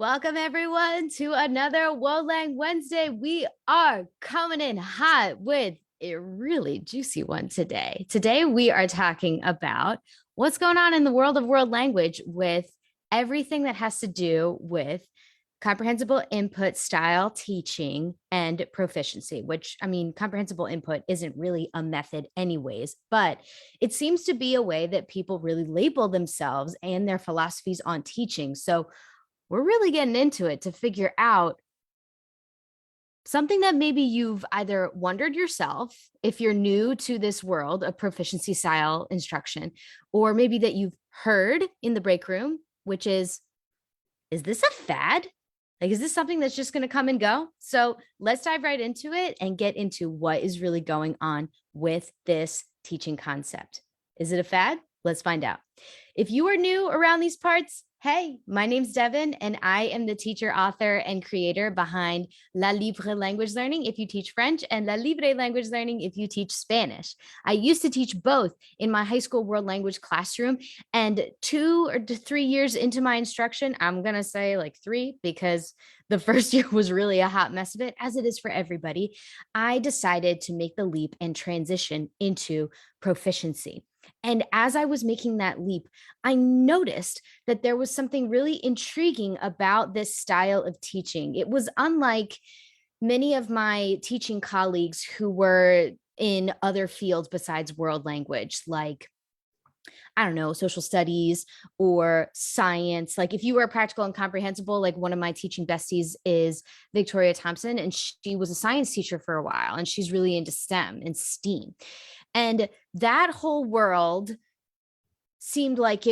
Welcome everyone to another Wolang Wednesday. We are coming in hot with a really juicy one today. Today we are talking about what's going on in the world of world language with everything that has to do with comprehensible input style teaching and proficiency, which I mean, comprehensible input isn't really a method anyways, but it seems to be a way that people really label themselves and their philosophies on teaching. So we're really getting into it to figure out something that maybe you've either wondered yourself if you're new to this world of proficiency style instruction, or maybe that you've heard in the break room, which is this a fad? Like, is this something that's just going to come and go? So let's dive right into it and get into what is really going on with this teaching concept. Is it a fad? Let's find out. If you are new around these parts, hey, my name's Devin, and I am the teacher, author, and creator behind La Libre Language Learning if you teach French, and La Libre Language Learning if you teach Spanish. I used to teach both in my high school world language classroom, and 2 or 3 years into my instruction, I'm going to say like 3 because the first year was really a hot mess of it, as it is for everybody. I decided to make the leap and transition into proficiency. And as I was making that leap, I noticed that there was something really intriguing about this style of teaching. It was unlike many of my teaching colleagues who were in other fields besides world language, like, I don't know, social studies or science. Like if you were practical and comprehensible, like one of my teaching besties is Victoria Thompson, and she was a science teacher for a while, and she's really into STEM and STEAM. And that whole world seemed like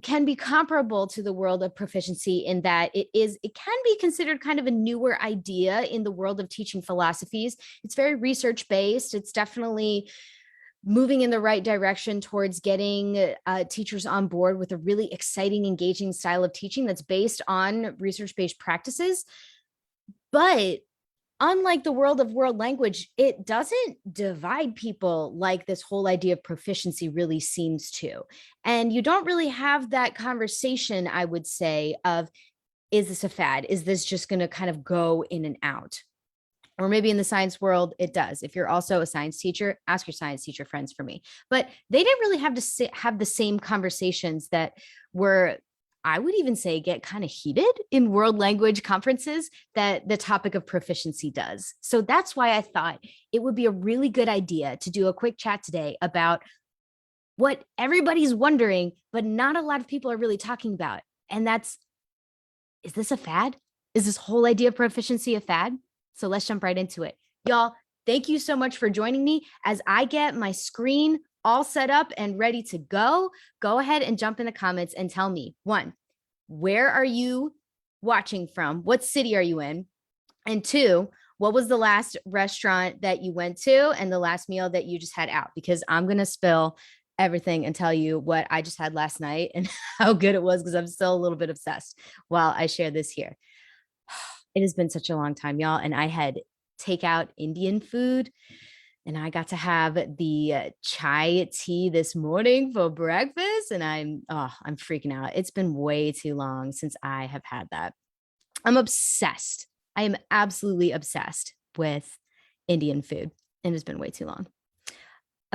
can be comparable to the world of proficiency in that it can be considered kind of a newer idea in the world of teaching philosophies. It's very research based. It's definitely moving in the right direction towards getting teachers on board with a really exciting, engaging style of teaching that's based on research-based practices. But unlike the world of world language, it doesn't divide people like this whole idea of proficiency really seems to. And you don't really have that conversation, I would say, of, is this a fad? Is this just going to kind of go in and out? Or maybe in the science world, it does. If you're also a science teacher, ask your science teacher friends for me. But they didn't really have to have the same conversations that were, I would even say, get kind of heated in world language conferences that the topic of proficiency does. So that's why I thought it would be a really good idea to do a quick chat today about what everybody's wondering, but not a lot of people are really talking about. And that's, is this a fad? Is this whole idea of proficiency a fad? So let's jump right into it. Y'all, thank you so much for joining me as I get my screen all set up and ready to go. Go ahead and jump in the comments and tell me, 1, where are you watching from? What city are you in? And 2, what was the last restaurant that you went to and the last meal that you just had out? Because I'm going to spill everything and tell you what I just had last night and how good it was, because I'm still a little bit obsessed while I share this here. It has been such a long time, y'all. And I had takeout Indian food, and I got to have the chai tea this morning for breakfast. And I'm freaking out. It's been way too long since I have had that. I'm obsessed. I am absolutely obsessed with Indian food, and it's been way too long.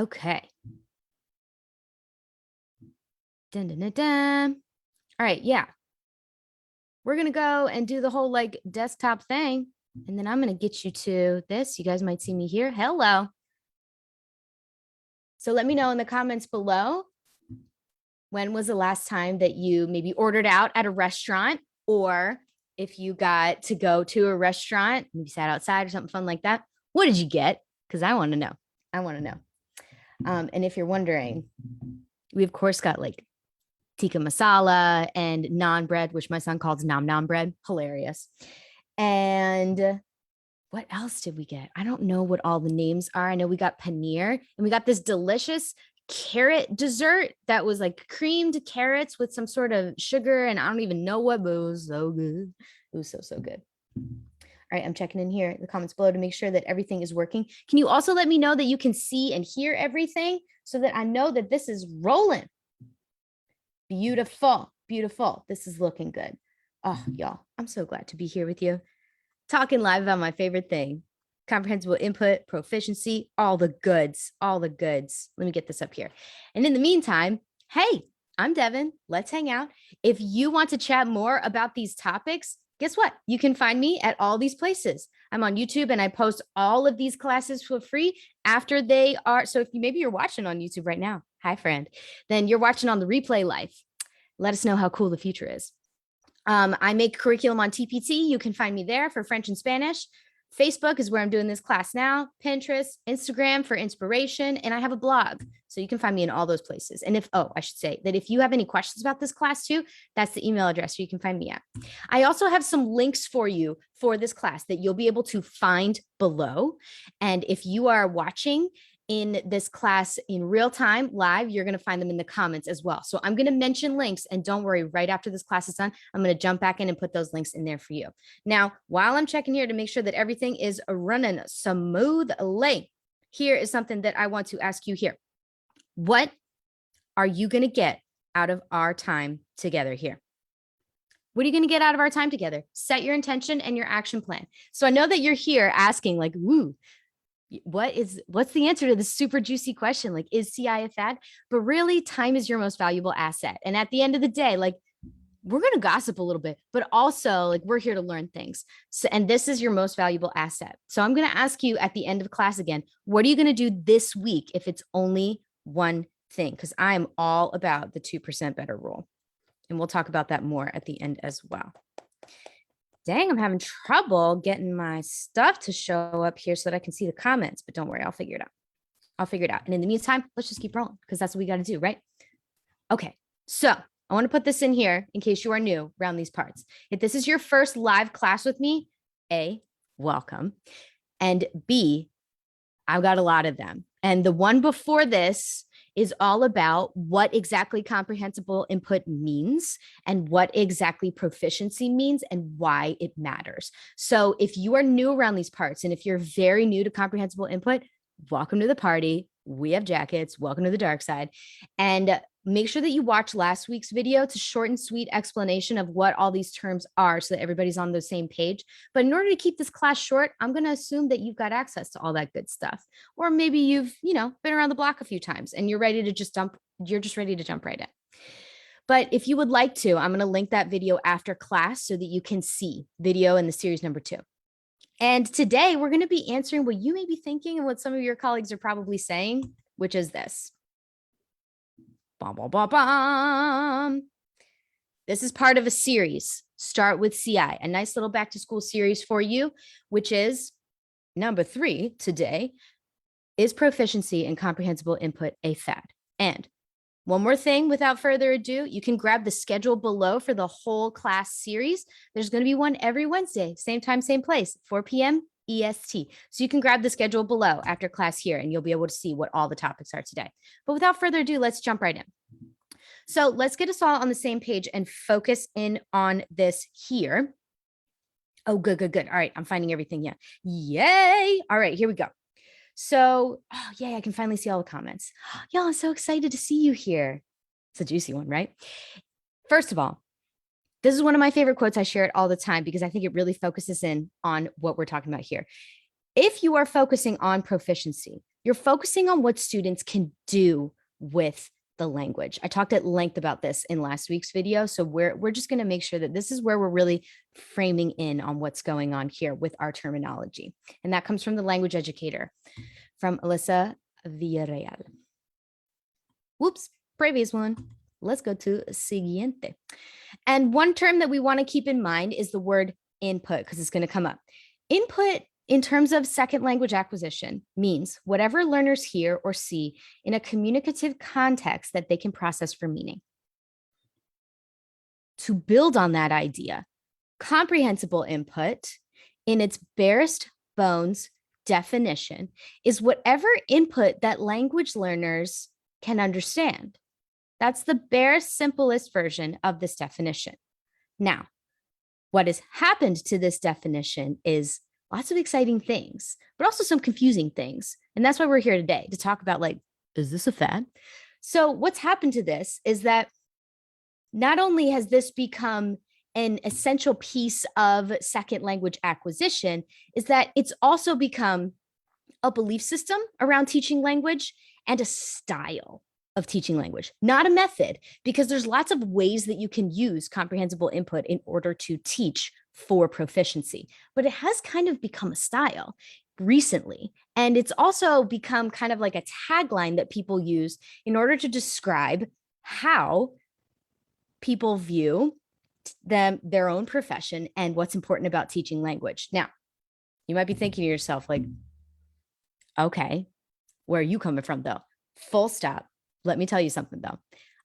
Okay. Dun, dun, dun, dun. All right. Yeah. We're going to go and do the whole like desktop thing. And then I'm going to get you to this. You guys might see me here. Hello. So let me know in the comments below, when was the last time that you maybe ordered out at a restaurant, or if you got to go to a restaurant, maybe sat outside or something fun like that. What did you get? Because I want to know. I want to know. And if you're wondering, we of course got like tikka masala and naan bread, which my son calls nam nam bread. Hilarious. And what else did we get? I don't know what all the names are. I know we got paneer, and we got this delicious carrot dessert that was like creamed carrots with some sort of sugar, and I don't even know what, but it was so good. It was so good. All right, I'm checking in here in the comments below to make sure that everything is working. Can you also let me know that you can see and hear everything so that I know that this is rolling? Beautiful. This is looking good. Oh, y'all, I'm so glad to be here with you, talking live about my favorite thing, comprehensible input, proficiency, all the goods, all the goods. Let me get this up here. And in the meantime, hey, I'm Devin. Let's hang out. If you want to chat more about these topics, guess what? You can find me at all these places. I'm on YouTube and I post all of these classes for free after they are. So if maybe you're watching on YouTube right now, hi friend, then you're watching on the replay life. Let us know how cool the future is. I make curriculum on TPT. You can find me there for French and Spanish. Facebook is where I'm doing this class now. Pinterest, Instagram for inspiration, and I have a blog. So you can find me in all those places. And I should say that if you have any questions about this class too, that's the email address where you can find me at. I also have some links for you for this class that you'll be able to find below. And if you are watching in this class in real time live, you're going to find them in the comments as well. So I'm going to mention links, and don't worry, right after this class is done, I'm going to jump back in and put those links in there for you. Now, while I'm checking here to make sure that everything is running smoothly, here is something that I want to ask you here. What are you going to get out of our time together here? What are you going to get out of our time together? Set your intention and your action plan. So I know that you're here asking like, woo, what's the answer to this super juicy question? Like, is CI a fad? But really, time is your most valuable asset. And at the end of the day, like, we're going to gossip a little bit, but also like we're here to learn things. So, and this is your most valuable asset. So I'm going to ask you at the end of class again, what are you going to do this week if it's only one thing? Because I'm all about the 2% better rule. And we'll talk about that more at the end as well. Dang, I'm having trouble getting my stuff to show up here so that I can see the comments, but don't worry, I'll figure it out. And in the meantime, let's just keep rolling because that's what we got to do, right? Okay, so I want to put this in here in case you are new around these parts. If this is your first live class with me, A, welcome. And B, I've got a lot of them. And the one before this is all about what exactly comprehensible input means and what exactly proficiency means and why it matters. So if you are new around these parts, and if you're very new to comprehensible input, welcome to the party. We have jackets. Welcome to the dark side. And make sure that you watch last week's video. It's a short and sweet explanation of what all these terms are so that everybody's on the same page. But in order to keep this class short, I'm going to assume that you've got access to all that good stuff. Or maybe you've, been around the block a few times and you're ready to just ready to jump right in. But if you would like to, I'm going to link that video after class so that you can see video in the series number 2. And today we're going to be answering what you may be thinking and what some of your colleagues are probably saying, which is this. This is part of a series, Start with CI, a nice little back to school series for you, which is number 3 today. Is proficiency and comprehensible input a fad? And one more thing, without further ado, you can grab the schedule below for the whole class series. There's going to be one every Wednesday, same time, same place, 4 p.m. EST. So you can grab the schedule below after class here and you'll be able to see what all the topics are today. But without further ado, let's jump right in. So let's get us all on the same page and focus in on this here. Oh, good. All right, I'm finding everything here. Yay. All right, here we go. So, yay, I can finally see all the comments. Y'all, I'm so excited to see you here. It's a juicy one, right? First of all, this is one of my favorite quotes. I share it all the time because I think it really focuses in on what we're talking about here. If you are focusing on proficiency, you're focusing on what students can do with the language. I talked at length about this in last week's video. So we're just going to make sure that this is where we're really framing in on what's going on here with our terminology. And that comes from the language educator, from Alyssa Villarreal. Whoops, previous one. Let's go to siguiente. And one term that we want to keep in mind is the word input, because it's going to come up. Input in terms of second language acquisition means whatever learners hear or see in a communicative context that they can process for meaning. To build on that idea, comprehensible input in its barest bones definition is whatever input that language learners can understand. That's the barest, simplest version of this definition. Now, what has happened to this definition is lots of exciting things, but also some confusing things. And that's why we're here today, to talk about, like, is this a fad? So what's happened to this is that not only has this become an essential piece of second language acquisition is that it's also become a belief system around teaching language and a style of teaching language, not a method, because there's lots of ways that you can use comprehensible input in order to teach for proficiency. But it has kind of become a style recently. And it's also become kind of like a tagline that people use in order to describe how people view their own profession and what's important about teaching language. Now, you might be thinking to yourself, like, okay, where are you coming from though? Full stop. Let me tell you something though.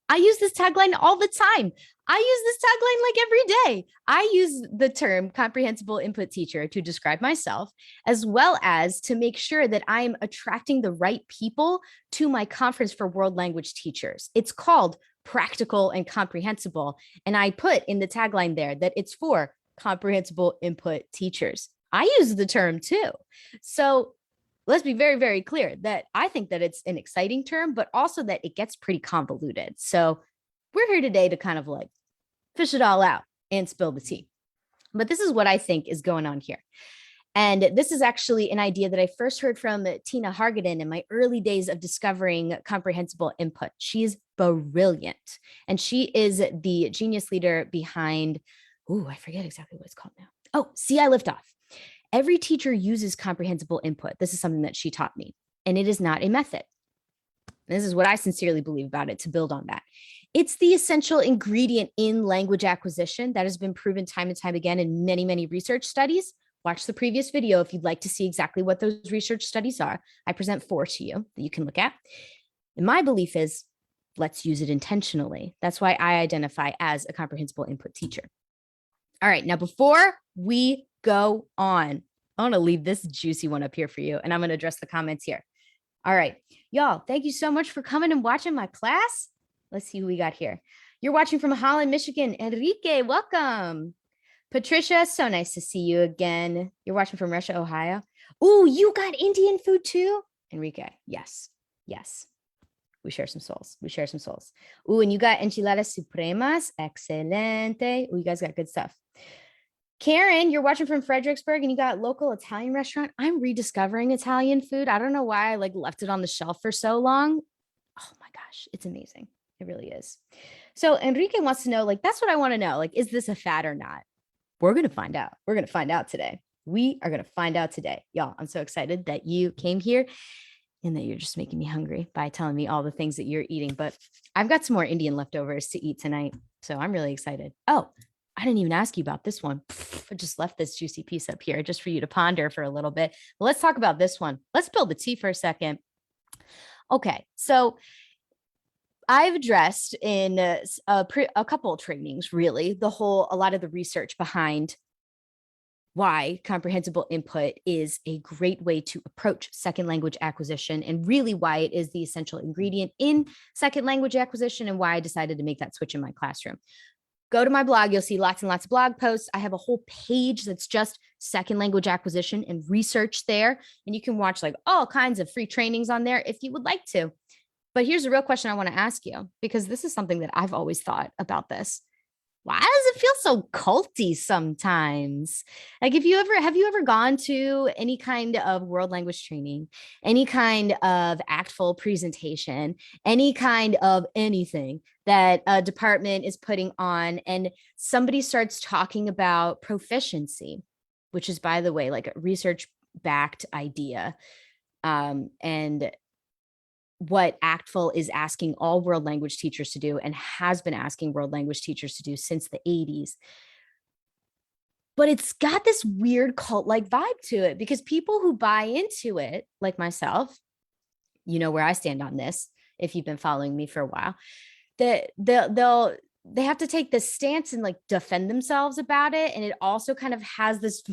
I use this tagline all the time. I use this tagline like every day. I use the term comprehensible input teacher to describe myself, as well as to make sure that I'm attracting the right people to my conference for world language teachers. It's called Practical and Comprehensible. And I put in the tagline there that it's for comprehensible input teachers. I use the term too. So let's be very, very clear that I think that it's an exciting term, but also that it gets pretty convoluted. So we're here today to kind of like fish it all out and spill the tea. But this is what I think is going on here. And this is actually an idea that I first heard from Tina Hargaden in my early days of discovering comprehensible input. She's brilliant. And she is the genius leader behind, I forget exactly what it's called now. Oh, CI Liftoff. Every teacher uses comprehensible input. This is something that she taught me, and it is not a method. This is what I sincerely believe about it to build on that. It's the essential ingredient in language acquisition that has been proven time and time again in many, many research studies. Watch the previous video if you'd like to see exactly what those research studies are. I present 4 to you that you can look at. And my belief is, let's use it intentionally. That's why I identify as a comprehensible input teacher. All right, now before we go on, I want to leave this juicy one up here for you, and I'm going to address the comments here. All right, y'all, thank you so much for coming and watching my class. Let's see who we got here. You're watching from Holland, Michigan. Enrique, welcome. Patricia, so nice to see you again. You're watching from Russia, Ohio. Ooh, you got Indian food too? Enrique, yes. We share some souls. Ooh, and you got enchiladas supremas. Excelente. Ooh, you guys got good stuff. Karen, you're watching from Fredericksburg and you got local Italian restaurant. I'm rediscovering Italian food. I don't know why I left it on the shelf for so long. Oh my gosh, it's amazing. It really is. So Enrique wants to know, that's what I want to know. Is this a fad or not? We're going to find out. We're going to find out today. We are going to find out today. Y'all, I'm so excited that you came here and that you're just making me hungry by telling me all the things that you're eating. But I've got some more Indian leftovers to eat tonight. So I'm really excited. Oh, I didn't even ask you about this one. I just left this juicy piece up here just for you to ponder for a little bit. But let's talk about this one. Let's spill the tea for a second. Okay, so I've addressed in a couple of trainings, really, a lot of the research behind why comprehensible input is a great way to approach second language acquisition, and really why it is the essential ingredient in second language acquisition, and why I decided to make that switch in my classroom. Go to my blog. You'll see lots and lots of blog posts. I have a whole page that's just second language acquisition and research there. And you can watch all kinds of free trainings on there if you would like to. But here's a real question I want to ask you, because this is something that I've always thought about this. Why does it feel so culty sometimes? Have you ever gone to any kind of world language training, any kind of ACTFL presentation, any kind of anything that a department is putting on, and somebody starts talking about proficiency, which is, by the way, a research-backed idea, and what ACTFL is asking all world language teachers to do, and has been asking world language teachers to do since the 80s. But it's got this weird cult-like vibe to it, because people who buy into it, like myself, you know where I stand on this, if you've been following me for a while, that they have to take this stance and defend themselves about it. And it also kind of has this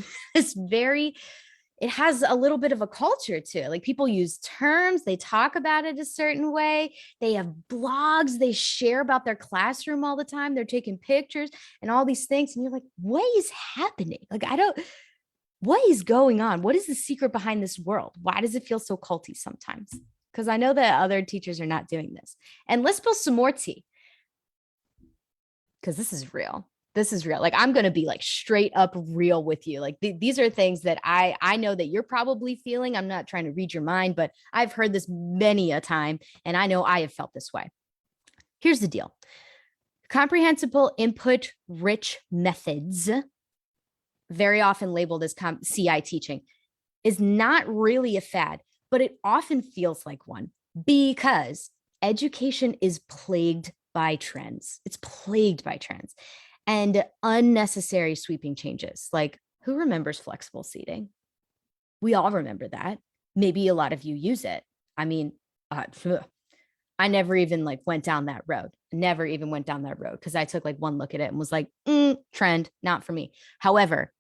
it has a little bit of a culture to it. People use terms, they talk about it a certain way. They have blogs, they share about their classroom all the time. They're taking pictures and all these things. And you're like, what is happening? What is going on? What is the secret behind this world? Why does it feel so culty sometimes? Because I know that other teachers are not doing this. And let's spill some more tea, because this is real. this is real. Like, I'm going to be like straight up real with you. Like these are things that I know that you're probably feeling. I'm not trying to read your mind, but I've heard this many a time, and I know I have felt this way. Here's the deal. Comprehensible input rich methods, very often labeled as CI teaching, is not really a fad, but it often feels like one because education is plagued by trends. It's plagued by trends and unnecessary sweeping changes. Like, who remembers flexible seating? We all remember that. Maybe a lot of you use it. I mean, I never even like went down that road. Never even went down that road because I took like one look at it and was like, trend, not for me. However,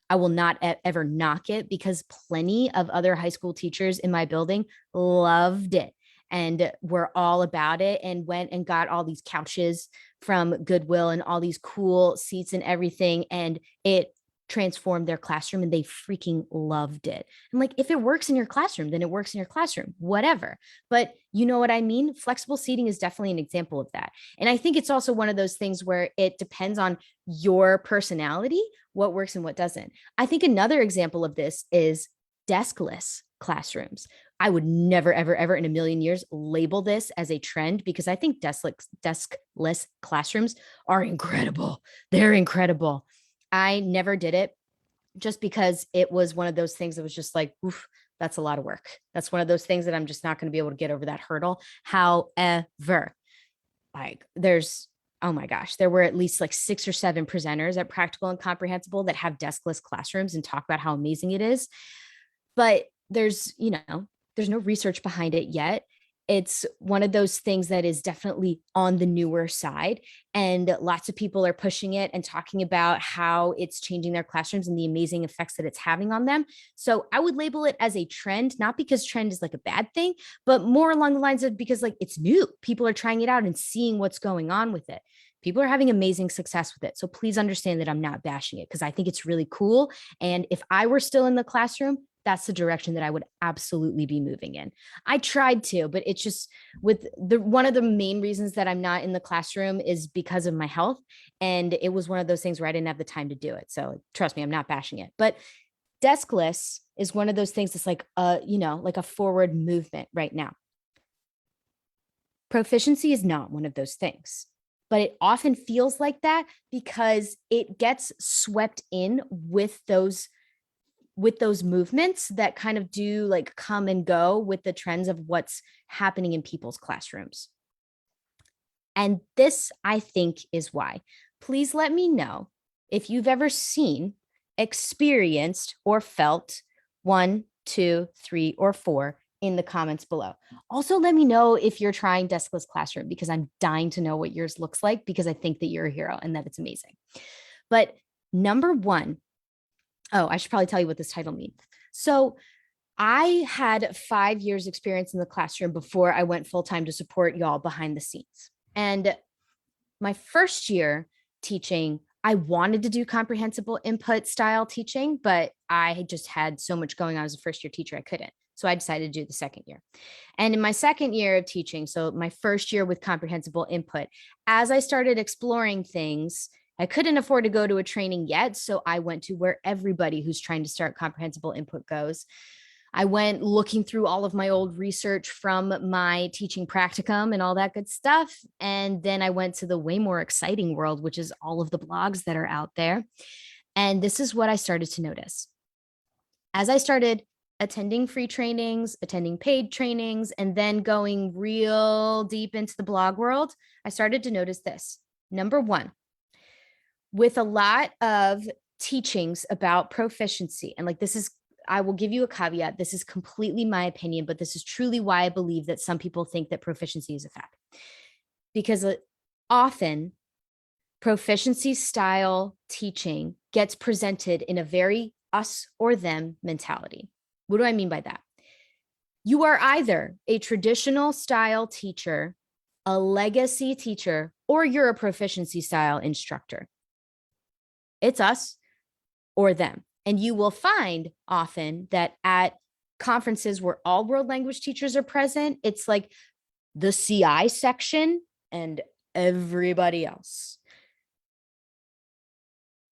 I will not ever knock it because plenty of other high school teachers in my building loved it and were all about it and went and got all these couches from Goodwill and all these cool seats and everything. And it transformed their classroom and they freaking loved it. And like, if it works in your classroom, then it works in your classroom, whatever. But you know what I mean? Flexible seating is definitely an example of that. And I think it's also one of those things where it depends on your personality, what works and what doesn't. I think another example of this is deskless classrooms. I would never, ever, ever in a million years label this as a trend because I think deskless classrooms are incredible. They're incredible. I never did it just because it was one of those things that was just like, oof, that's a lot of work. That's one of those things that I'm just not going to be able to get over that hurdle. However, like oh my gosh, there were at least like 6 or 7 presenters at Practical and Comprehensible that have deskless classrooms and talk about how amazing it is. But there's no research behind it yet. It's one of those things that is definitely on the newer side. And lots of people are pushing it and talking about how it's changing their classrooms and the amazing effects that it's having on them. So I would label it as a trend, not because trend is like a bad thing, but more along the lines of because like it's new. People are trying it out and seeing what's going on with it. People are having amazing success with it. So please understand that I'm not bashing it because I think it's really cool. And if I were still in the classroom, that's the direction that I would absolutely be moving in. I tried to, but it's just one of the main reasons that I'm not in the classroom is because of my health. And it was one of those things where I didn't have the time to do it. So trust me, I'm not bashing it, but deskless is one of those things that's like, like a forward movement right now. Proficiency is not one of those things, but it often feels like that because it gets swept in with those movements that kind of do like come and go with the trends of what's happening in people's classrooms. And this, I think, is why. Please let me know if you've ever seen, experienced, or felt 1, 2, 3, or 4 in the comments below. Also, let me know if you're trying deskless classroom because I'm dying to know what yours looks like because I think that you're a hero and that it's amazing. But number 1, I should probably tell you what this title means. So I had 5 years experience in the classroom before I went full-time to support y'all behind the scenes. And my first year teaching, I wanted to do comprehensible input style teaching, but I just had so much going on as a first year teacher, I couldn't. So I decided to do the second year. And in my second year of teaching, so my first year with comprehensible input, as I started exploring things, I couldn't afford to go to a training yet. So I went to where everybody who's trying to start comprehensible input goes. I went looking through all of my old research from my teaching practicum and all that good stuff. And then I went to the way more exciting world, which is all of the blogs that are out there. And this is what I started to notice. As I started attending free trainings, attending paid trainings, and then going real deep into the blog world, I started to notice this. Number 1, with a lot of teachings about proficiency, and like this is, I will give you a caveat. This is completely my opinion, but this is truly why I believe that some people think that proficiency is a fad. Because often proficiency style teaching gets presented in a very us or them mentality. What do I mean by that? You are either a traditional style teacher, a legacy teacher, or you're a proficiency style instructor. It's us or them. And you will find often that at conferences where all world language teachers are present, it's like the CI section and everybody else.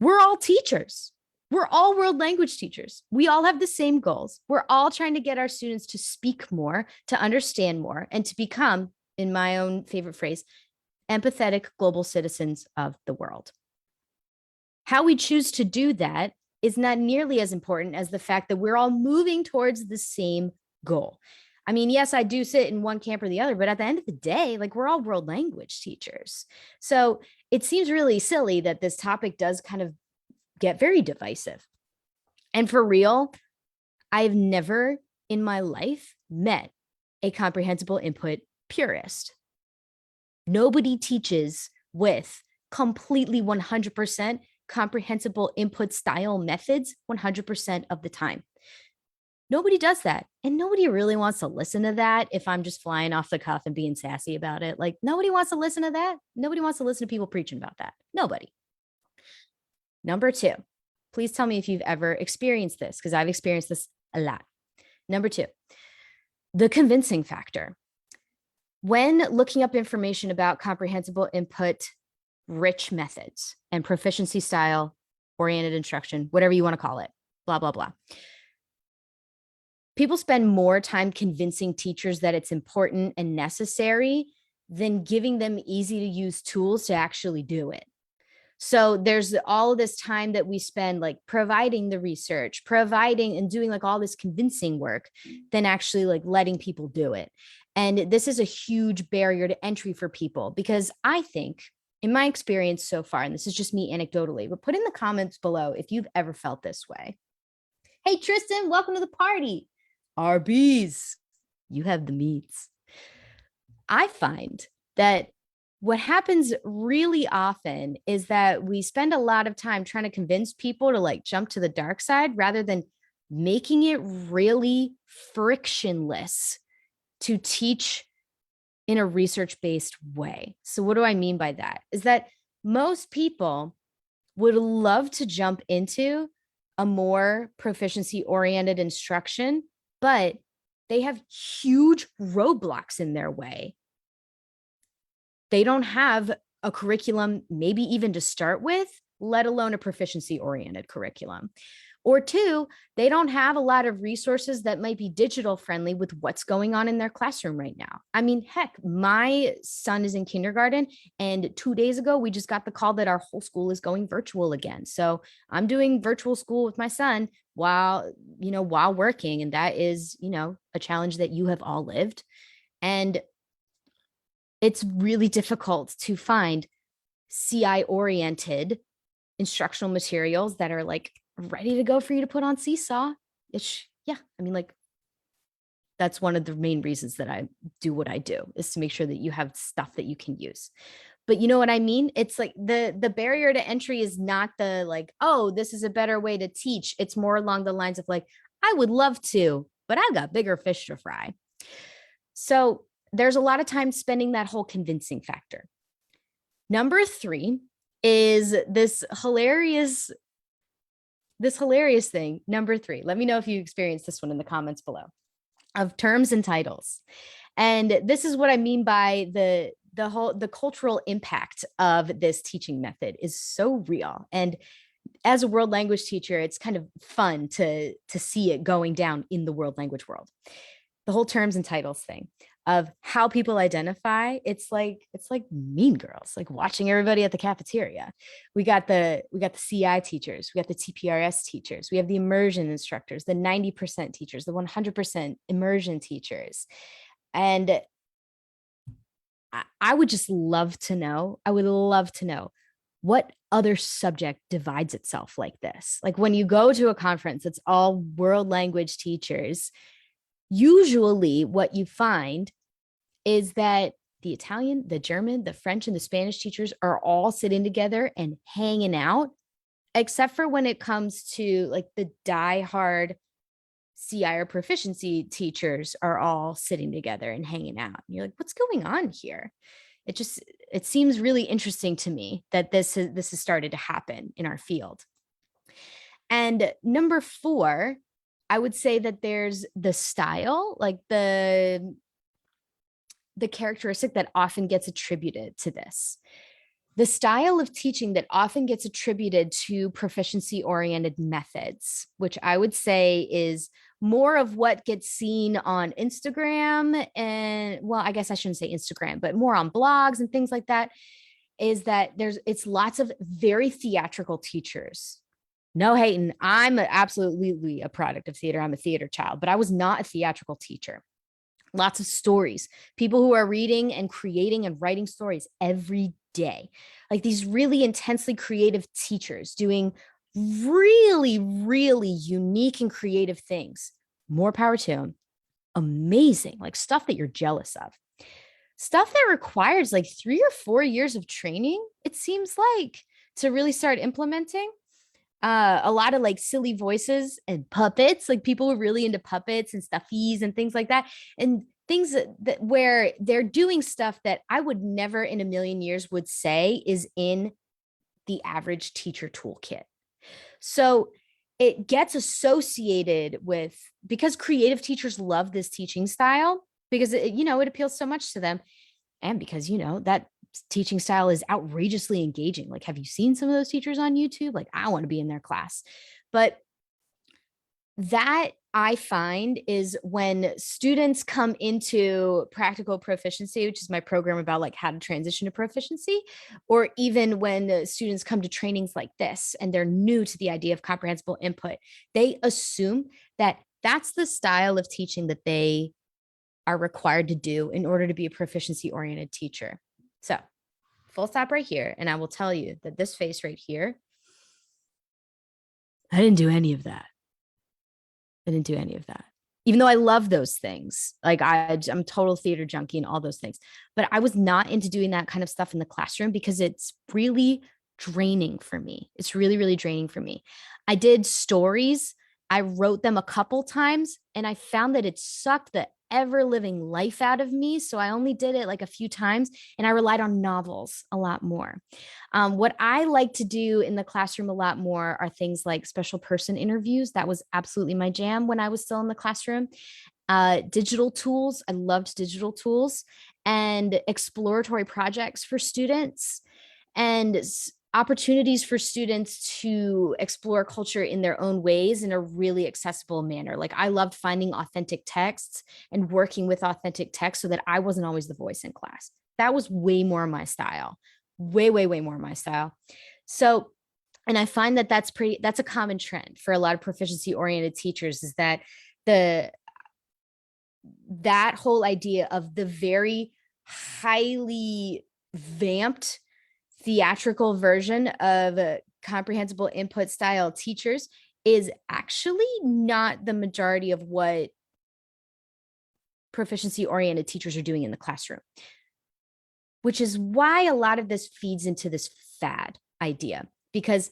we're all teachers. We're all world language teachers. We all have the same goals. We're all trying to get our students to speak more, to understand more, and to become, in my own favorite phrase, empathetic global citizens of the world. How we choose to do that is not nearly as important as the fact that we're all moving towards the same goal. I mean, yes, I do sit in one camp or the other, but at the end of the day, like, we're all world language teachers. So it seems really silly that this topic does kind of get very divisive. And for real, I've never in my life met a comprehensible input purist. Nobody teaches with completely 100% comprehensible input style methods 100% of the time. Nobody does that. And nobody really wants to listen to that if I'm just flying off the cuff and being sassy about it. Like, nobody wants to listen to that. Nobody wants to listen to people preaching about that. Nobody. Number two, please tell me if you've ever experienced this, because I've experienced this a lot. Number two, the convincing factor. When looking up information about comprehensible input rich methods and proficiency style oriented instruction, whatever you want to call it, blah, blah, blah. People spend more time convincing teachers that it's important and necessary than giving them easy to use tools to actually do it. So there's all this time that we spend like providing the research, providing and doing like all this convincing work than actually like letting people do it. And this is a huge barrier to entry for people, because I think in my experience so far, and this is just me anecdotally, but put in the comments below if you've ever felt this way. Hey, Tristan, welcome to the party. RBs, you have the meats. I find that what happens really often is that we spend a lot of time trying to convince people to like jump to the dark side rather than making it really frictionless to teach in a research-based way. So what do I mean by that? Is that most people would love to jump into a more proficiency-oriented instruction, but they have huge roadblocks in their way. They don't have a curriculum, maybe even to start with, let alone a proficiency-oriented curriculum. Or two, they don't have a lot of resources that might be digital friendly with what's going on in their classroom right now. I mean, heck, my son is in kindergarten, and 2 days ago, we just got the call that our whole school is going virtual again. So I'm doing virtual school with my son while working. And that is, a challenge that you have all lived. And it's really difficult to find CI oriented instructional materials that are like ready to go for you to put on Seesaw. That's one of the main reasons that I do what I do, is to make sure that you have stuff that you can use. But you know what I mean? It's like the barrier to entry is not the like, oh, this is a better way to teach. It's more along the lines of like, I would love to, but I've got bigger fish to fry. So there's a lot of time spending that whole convincing factor. Number three is this hilarious thing. Number three, let me know if you experienced this one in the comments below, of terms and titles. And this is what I mean by the cultural impact of this teaching method is so real. And as a world language teacher, it's kind of fun to see it going down in the world language world. The whole terms and titles thing of how people identify, it's like Mean Girls, like watching everybody at the cafeteria. We got the CI teachers, we got the TPRS teachers, we have the immersion instructors, the 90% teachers, the 100% immersion teachers. And I would just love to know, what other subject divides itself like this. Like when you go to a conference, it's all world language teachers. Usually what you find is that the Italian, the German, the French, and the Spanish teachers are all sitting together and hanging out, except for when it comes to like the diehard CI or proficiency teachers are all sitting together and hanging out. And you're like, what's going on here? It seems really interesting to me that this has started to happen in our field. And number four, I would say that there's the style, like the characteristic that often gets attributed to this. the style of teaching that often gets attributed to proficiency oriented methods, which I would say is more of what gets seen on Instagram and, well, I guess I shouldn't say Instagram, but more on blogs and things like that, is that it's lots of very theatrical teachers. No hating. I'm absolutely a product of theater. I'm a theater child, but I was not a theatrical teacher. Lots of stories, people who are reading and creating and writing stories every day, like these really intensely creative teachers doing really, really unique and creative things. More power to them. Amazing, like stuff that you're jealous of. Stuff that requires like 3 or 4 years of training, it seems like, to really start implementing. A lot of like silly voices and puppets, like people who are really into puppets and stuffies and things like that, and things that where they're doing stuff that I would never in a million years would say is in the average teacher toolkit. So it gets associated with, because creative teachers love this teaching style because it appeals so much to them, and because that teaching style is outrageously engaging. Like, have you seen some of those teachers on YouTube? Like, I want to be in their class. But that, I find, is when students come into practical proficiency, which is my program about like how to transition to proficiency, or even when students come to trainings like this and they're new to the idea of comprehensible input, they assume that that's the style of teaching that they are required to do in order to be a proficiency oriented teacher. So full stop right here. And I will tell you that this face right here, I didn't do any of that. Even though I love those things. Like I'm total theater junkie and all those things, but I was not into doing that kind of stuff in the classroom because it's really draining for me. It's really, really draining for me. I did stories. I wrote them a couple times and I found that it sucked the ever living life out of me. So I only did it like a few times and I relied on novels a lot more. What I like to do in the classroom a lot more are things like special person interviews. That was absolutely my jam when I was still in the classroom. Digital tools. I loved digital tools, and exploratory projects for students, and opportunities for students to explore culture in their own ways in a really accessible manner. Like, I loved finding authentic texts and working with authentic text so that I wasn't always the voice in class. That was way more my style, way, way, way more my style. So, and I find that that's a common trend for a lot of proficiency oriented teachers, is that that whole idea of the very highly vamped theatrical version of comprehensible input style teachers is actually not the majority of what proficiency oriented teachers are doing in the classroom, which is why a lot of this feeds into this fad idea, because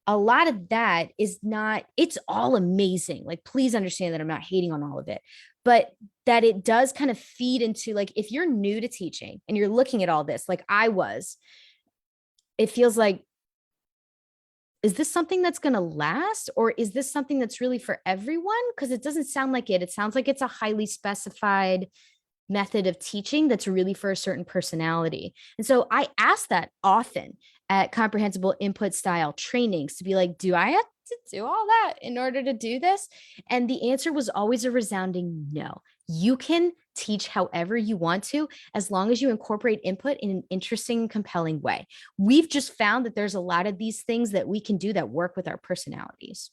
a lot of that is not, it's all amazing. Like, please understand that I'm not hating on all of it, but that it does kind of feed into, like, if you're new to teaching and you're looking at all this, like I was, it feels like, is this something that's going to last, or is this something that's really for everyone? Because it doesn't sound like it. It sounds like it's a highly specified method of teaching that's really for a certain personality. And so I ask that often at comprehensible input style trainings, to be like, do I have to do all that in order to do this? And the answer was always a resounding no. You can teach however you want to, as long as you incorporate input in an interesting, compelling way. We've just found that there's a lot of these things that we can do that work with our personalities.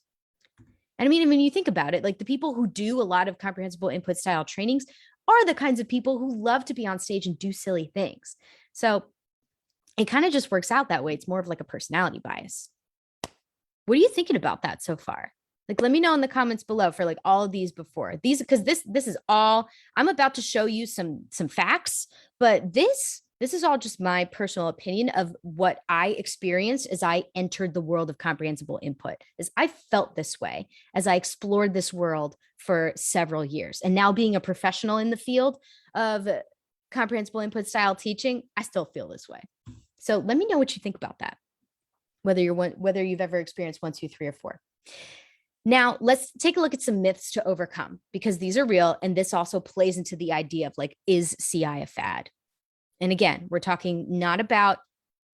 And I mean, when you think about it, like, the people who do a lot of comprehensible input style trainings are the kinds of people who love to be on stage and do silly things. So it kind of just works out that way. It's more of like a personality bias. What are you thinking about that so far? Like, let me know in the comments below for like all of these before these, because this is all, I'm about to show you some facts, but this is all just my personal opinion of what I experienced as I entered the world of comprehensible input. Is I felt this way as I explored this world for several years. And now, being a professional in the field of comprehensible input style teaching, I still feel this way. So let me know what you think about that, whether you've ever experienced 1, 2, 3, or 4. Now, let's take a look at some myths to overcome, because these are real. And this also plays into the idea of, like, is CI a fad? And again, we're talking not about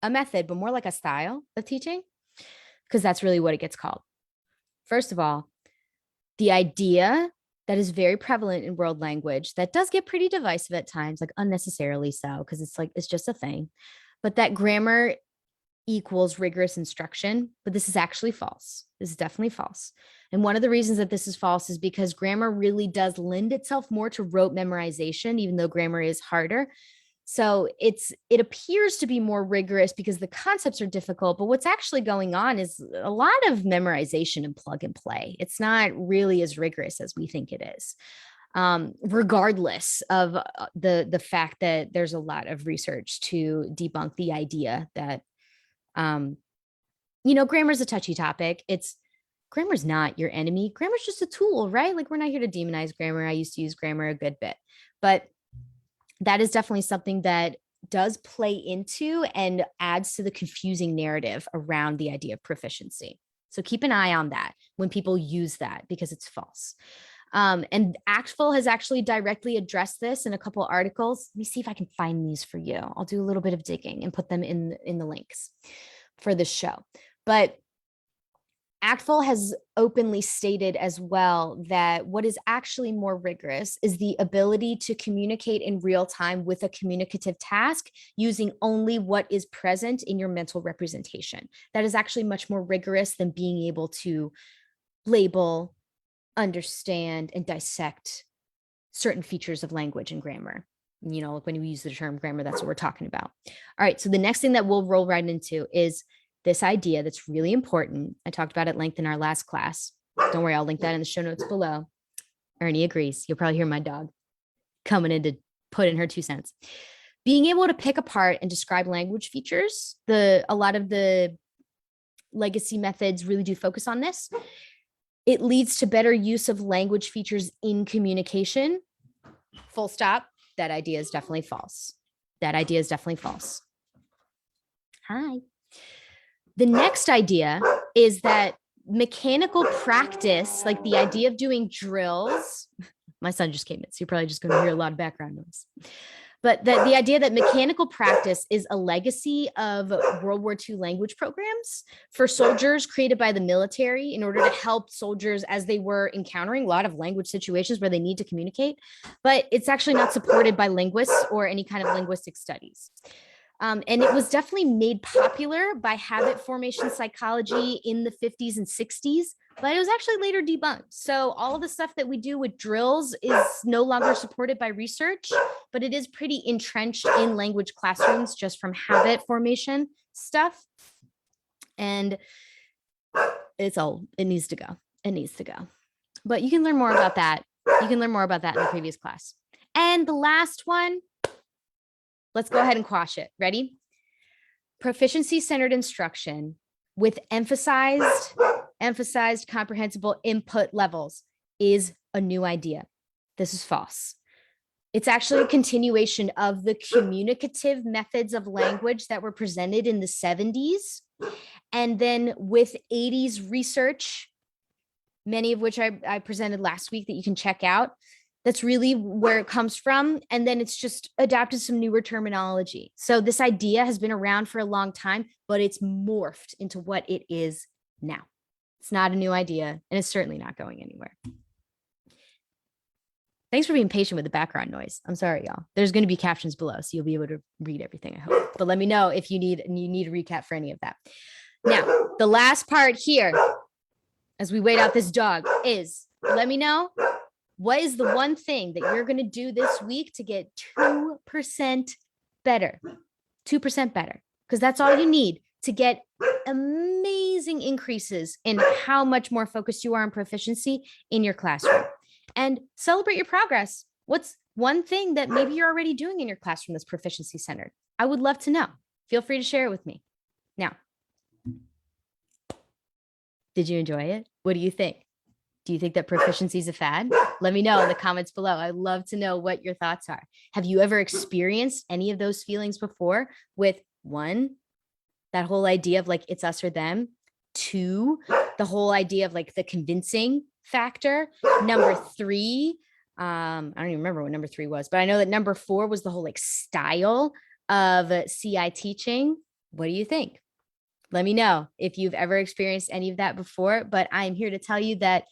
a method, but more like a style of teaching, because that's really what it gets called. First of all, the idea that is very prevalent in world language that does get pretty divisive at times, like unnecessarily so, because it's just a thing, but that grammar equals rigorous instruction. But this is actually false. This is definitely false. And one of the reasons that this is false is because grammar really does lend itself more to rote memorization, even though grammar is harder. So it appears to be more rigorous because the concepts are difficult, but what's actually going on is a lot of memorization and plug and play. It's not really as rigorous as we think it is, regardless of the fact that there's a lot of research to debunk the idea that, grammar is a touchy topic. Grammar's not your enemy. Grammar's just a tool, right? Like, we're not here to demonize grammar. I used to use grammar a good bit, but that is definitely something that does play into and adds to the confusing narrative around the idea of proficiency. So keep an eye on that when people use that, because it's false. And ACTFL has actually directly addressed this in a couple of articles. Let me see if I can find these for you. I'll do a little bit of digging and put them in the links for the show. But ACTFL has openly stated as well that what is actually more rigorous is the ability to communicate in real time with a communicative task using only what is present in your mental representation. That is actually much more rigorous than being able to label, understand, and dissect certain features of language and grammar. Like when we use the term grammar, that's what we're talking about. All right, so the next thing that we'll roll right into is this idea that's really important. I talked about it at length in our last class. Don't worry, I'll link that in the show notes below. Ernie agrees. You'll probably hear my dog coming in to put in her 2 cents. Being able to pick apart and describe language features, a lot of the legacy methods really do focus on this. It leads to better use of language features in communication. Full stop. That idea is definitely false. That idea is definitely false. Hi. The next idea is that mechanical practice, like the idea of doing drills, my son just came in, so you're probably just going to hear a lot of background noise. But the idea that mechanical practice is a legacy of World War II language programs for soldiers created by the military in order to help soldiers as they were encountering a lot of language situations where they need to communicate. But it's actually not supported by linguists or any kind of linguistic studies. And it was definitely made popular by habit formation psychology in the 50s and 60s, but it was actually later debunked. So all of the stuff that we do with drills is no longer supported by research, but it is pretty entrenched in language classrooms just from habit formation stuff. And it needs to go. It needs to go. But you can learn more about that. You can learn more about that in the previous class. And the last one, let's go ahead and quash it. Ready? Proficiency-centered instruction with emphasized comprehensible input levels is a new idea. This is false. It's actually a continuation of the communicative methods of language that were presented in the 70s. And then with 80s research, many of which I presented last week that you can check out, that's really where it comes from. And then it's just adapted some newer terminology. So this idea has been around for a long time, but it's morphed into what it is now. It's not a new idea, and it's certainly not going anywhere. Thanks for being patient with the background noise. I'm sorry, y'all. There's going to be captions below, so you'll be able to read everything, I hope. But let me know if you need a recap for any of that. Now, the last part here, as we wait out this dog, is let me know, what is the one thing that you're going to do this week to get 2% better? 2% better, because that's all you need to get amazing increases in how much more focused you are on proficiency in your classroom. And celebrate your progress. What's one thing that maybe you're already doing in your classroom that's proficiency centered? I would love to know. Feel free to share it with me. Now, did you enjoy it? What do you think? Do you think that proficiency is a fad? Let me know in the comments below. I'd love to know what your thoughts are. Have you ever experienced any of those feelings before with, 1, that whole idea of like it's us or them, 2, the whole idea of like the convincing factor, number 3, I don't even remember what number 3 was, but I know that number 4 was the whole like style of CI teaching. What do you think? Let me know if you've ever experienced any of that before, but I'm here to tell you that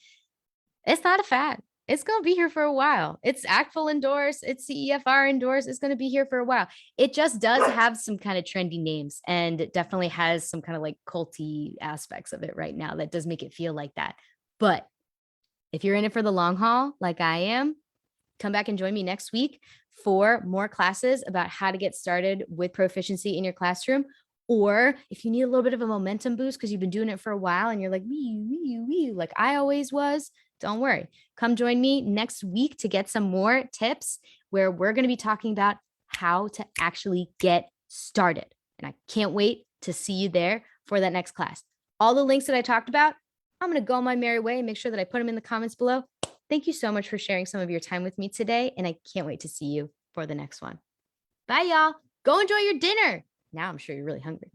it's not a fad. It's going to be here for a while. It's ACTFL endorsed. It's CEFR endorsed. It's going to be here for a while. It just does have some kind of trendy names, and it definitely has some kind of like culty aspects of it right now that does make it feel like that. But if you're in it for the long haul, like I am, come back and join me next week for more classes about how to get started with proficiency in your classroom. Or if you need a little bit of a momentum boost because you've been doing it for a while and you're like, wee, like I always was, don't worry. Come join me next week to get some more tips where we're going to be talking about how to actually get started. And I can't wait to see you there for that next class. All the links that I talked about, I'm going to go on my merry way and make sure that I put them in the comments below. Thank you so much for sharing some of your time with me today, and I can't wait to see you for the next one. Bye, y'all. Go enjoy your dinner. Now I'm sure you're really hungry.